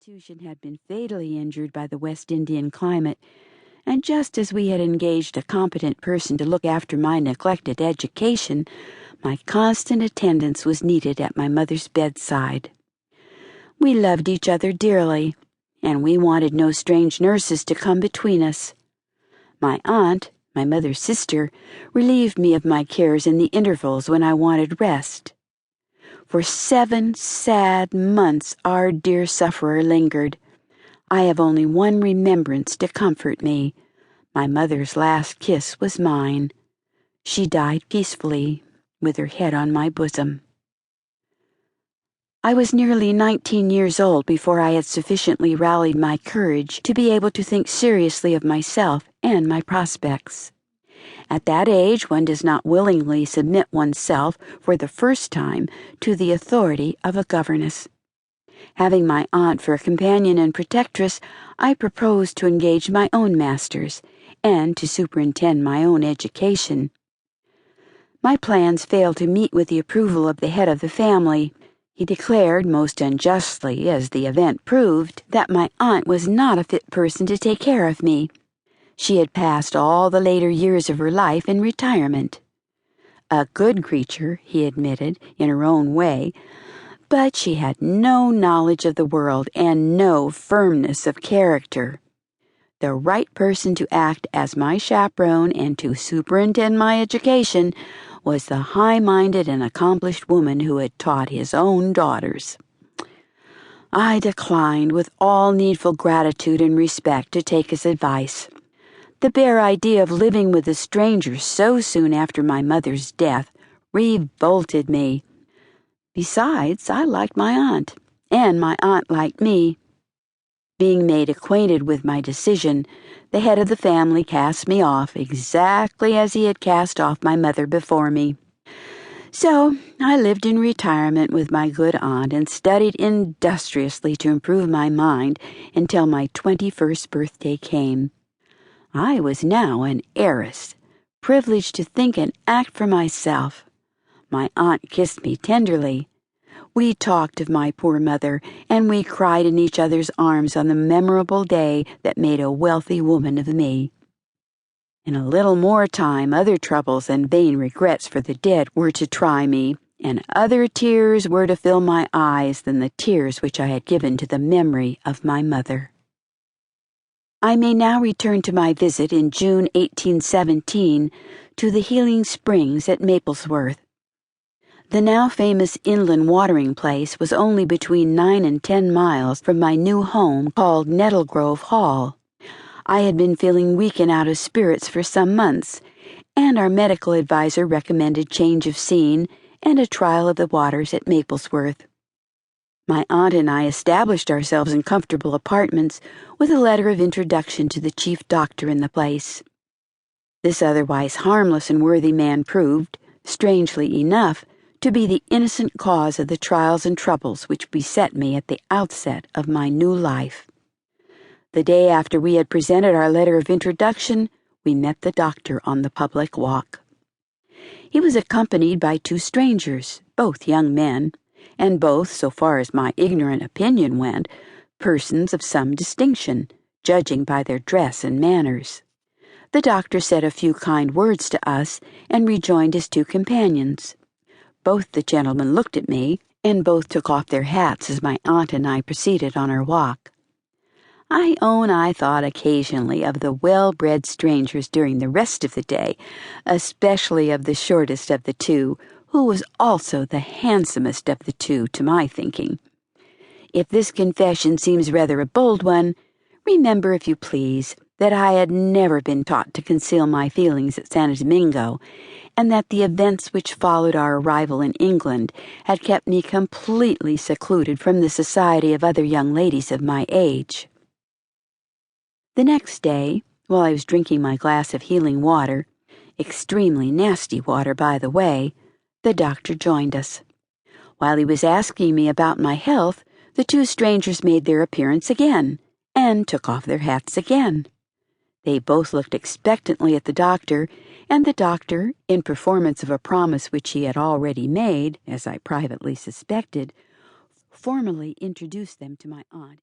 constitution had been fatally injured by the West Indian climate, and just as we had engaged a competent person to look after my neglected education, my constant attendance was needed at my mother's bedside. We loved each other dearly, and we wanted no strange nurses to come between us. My aunt, my mother's sister, relieved me of my cares in the intervals when I wanted rest. For 7 sad months our dear sufferer lingered. I have only one remembrance to comfort me. My mother's last kiss was mine. She died peacefully, with her head on my bosom. I was nearly 19 years old before I had sufficiently rallied my courage to be able to think seriously of myself and my prospects. At that age, one does not willingly submit oneself for the first time to the authority of a governess. Having my aunt for a companion and protectress, I proposed to engage my own masters and to superintend my own education. My plans failed to meet with the approval of the head of the family. He declared, most unjustly, as the event proved, that my aunt was not a fit person to take care of me. She had passed all the later years of her life in retirement. A good creature, he admitted, in her own way, but she had no knowledge of the world and no firmness of character. The right person to act as my chaperone and to superintend my education was the high-minded and accomplished woman who had taught his own daughters. I declined with all needful gratitude and respect to take his advice. The bare idea of living with a stranger so soon after my mother's death revolted me. Besides, I liked my aunt, and my aunt liked me. Being made acquainted with my decision, the head of the family cast me off exactly as he had cast off my mother before me. So I lived in retirement with my good aunt and studied industriously to improve my mind until my 21st birthday came. I was now an heiress, privileged to think and act for myself. My aunt kissed me tenderly. We talked of my poor mother, and we cried in each other's arms on the memorable day that made a wealthy woman of me. In a little more time, other troubles and vain regrets for the dead were to try me, and other tears were to fill my eyes than the tears which I had given to the memory of my mother. I may now return to my visit in June 1817 to the healing springs at Maplesworth. The now famous inland watering place was only between 9 and 10 miles from my new home called Nettlegrove Hall. I had been feeling weak and out of spirits for some months, and our medical adviser recommended change of scene and a trial of the waters at Maplesworth. My aunt and I established ourselves in comfortable apartments with a letter of introduction to the chief doctor in the place. This otherwise harmless and worthy man proved, strangely enough, to be the innocent cause of the trials and troubles which beset me at the outset of my new life. The day after we had presented our letter of introduction, we met the doctor on the public walk. He was accompanied by 2 strangers, both young men, and both, so far as my ignorant opinion went, persons of some distinction, judging by their dress and manners. The doctor said a few kind words to us and rejoined his 2 companions. Both the gentlemen looked at me, and both took off their hats as my aunt and I proceeded on our walk. I own I thought occasionally of the well-bred strangers during the rest of the day, especially of the shortest of the 2, who was also the handsomest of the 2 to my thinking. If this confession seems rather a bold one, remember, if you please, that I had never been taught to conceal my feelings at San Domingo, and that the events which followed our arrival in England had kept me completely secluded from the society of other young ladies of my age. The next day, while I was drinking my glass of healing water, extremely nasty water, by the way, the doctor joined us. While he was asking me about my health, the 2 strangers made their appearance again, and took off their hats again. They both looked expectantly at the doctor, and the doctor, in performance of a promise which he had already made, as I privately suspected, formally introduced them to my aunt.